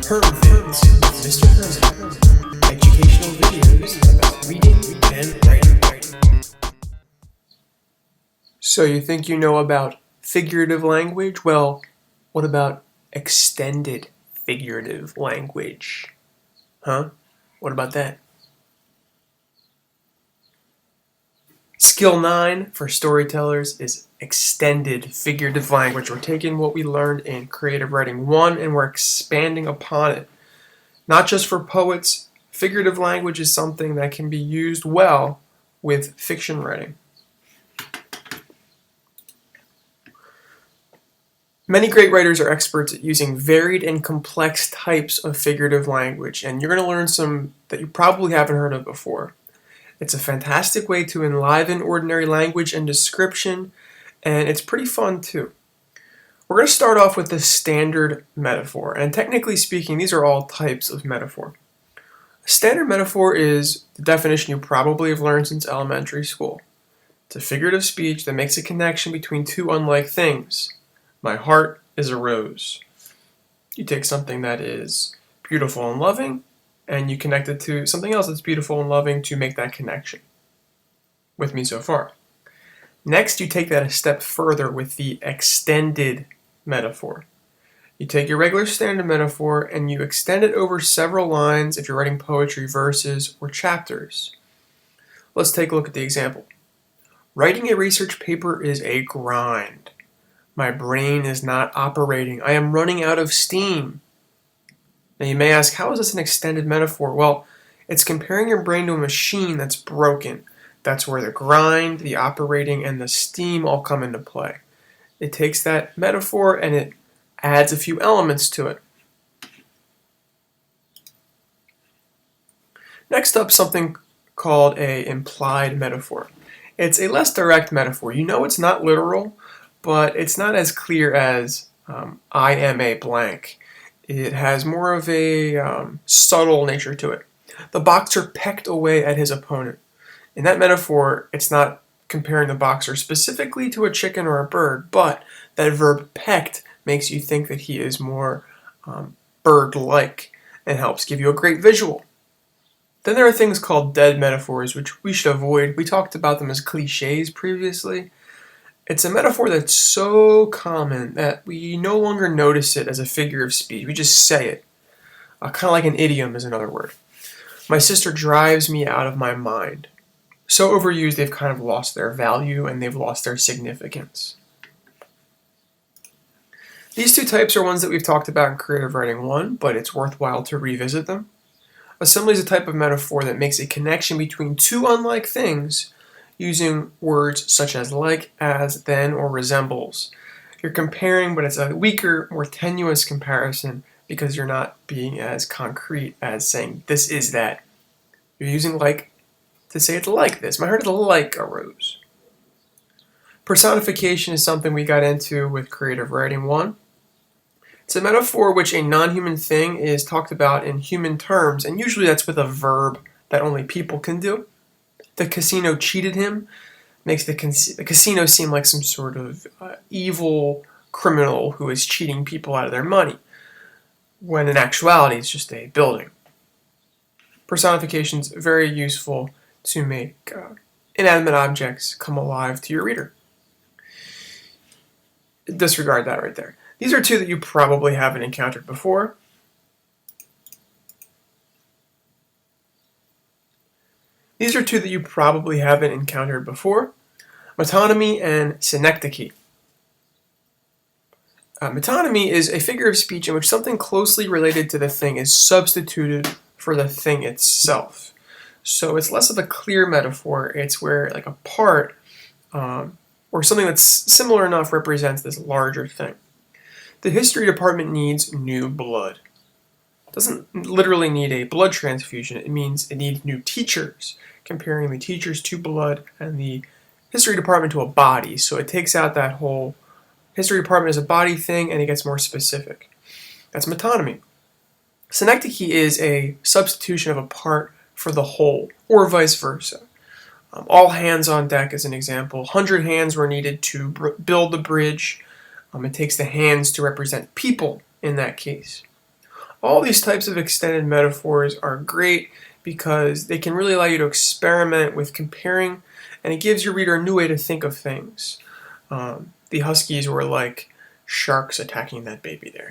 Hermvids with Mr. Hermit. Educational videos about reading and writing. So you think you know about figurative language? Well, what about extended figurative language? Huh? What about that? Skill 9 for storytellers is extended figurative language. We're taking what we learned in Creative Writing 1 and we're expanding upon it. Not just for poets, figurative language is something that can be used well with fiction writing. Many great writers are experts at using varied and complex types of figurative language, and you're going to learn some that you probably haven't heard of before. It's a fantastic way to enliven ordinary language and description, and it's pretty fun too. We're going to start off with the standard metaphor, and technically speaking, these are all types of metaphor. A standard metaphor is the definition you probably have learned since elementary school. It's a figurative speech that makes a connection between two unlike things. My heart is a rose. You take something that is beautiful and loving, and you connect it to something else that's beautiful and loving to make that connection. With me so far? Next, you take that a step further with the extended metaphor. You take your regular standard metaphor and you extend it over several lines if you're writing poetry, verses, or chapters. Let's take a look at the example. Writing a research paper is a grind. My brain is not operating. I am running out of steam. Now you may ask, how is this an extended metaphor? Well, it's comparing your brain to a machine that's broken. That's where the grind, the operating, and the steam all come into play. It takes that metaphor and it adds a few elements to it. Next up, something called an implied metaphor. It's a less direct metaphor. You know it's not literal, but it's not as clear as I am a blank. It has more of a subtle nature to it. The boxer pecked away at his opponent. In that metaphor, it's not comparing the boxer specifically to a chicken or a bird, but that verb pecked makes you think that he is more bird-like and helps give you a great visual. Then there are things called dead metaphors, which we should avoid. We talked about them as cliches previously. It's a metaphor that's so common that we no longer notice it as a figure of speech. We just say it. Kind of like an idiom is another word. My sister drives me out of my mind. So overused, they've kind of lost their value and they've lost their significance. These two types are ones that we've talked about in Creative Writing 1, but it's worthwhile to revisit them. Assembly is a type of metaphor that makes a connection between two unlike things using words such as like, as, then, or resembles. You're comparing, but it's a weaker, more tenuous comparison because you're not being as concrete as saying this is that. You're using like to say it's like this. My heart is like a rose. Personification is something we got into with Creative Writing 1. It's a metaphor which a non-human thing is talked about in human terms, and usually that's with a verb that only people can do. The casino cheated him makes the casino seem like some sort of evil criminal who is cheating people out of their money, when in actuality it's just a building. Personification is very useful to make inanimate objects come alive to your reader. Disregard that right there. These are two that you probably haven't encountered before. Metonymy and synecdoche. Metonymy is a figure of speech in which something closely related to the thing is substituted for the thing itself. So it's less of a clear metaphor. It's where like a part or something that's similar enough represents this larger thing. The history department needs new blood. It doesn't literally need a blood transfusion. It means it needs new teachers, comparing the teachers to blood and the history department to a body. So it takes out that whole history department as a body thing and it gets more specific. That's metonymy. Synecdoche is a substitution of a part for the whole, or vice versa. All hands on deck is an example. 100 hands were needed to build the bridge. It takes the hands to represent people in that case. All these types of extended metaphors are great because they can really allow you to experiment with comparing, and it gives your reader a new way to think of things. The Huskies were like sharks attacking that baby there.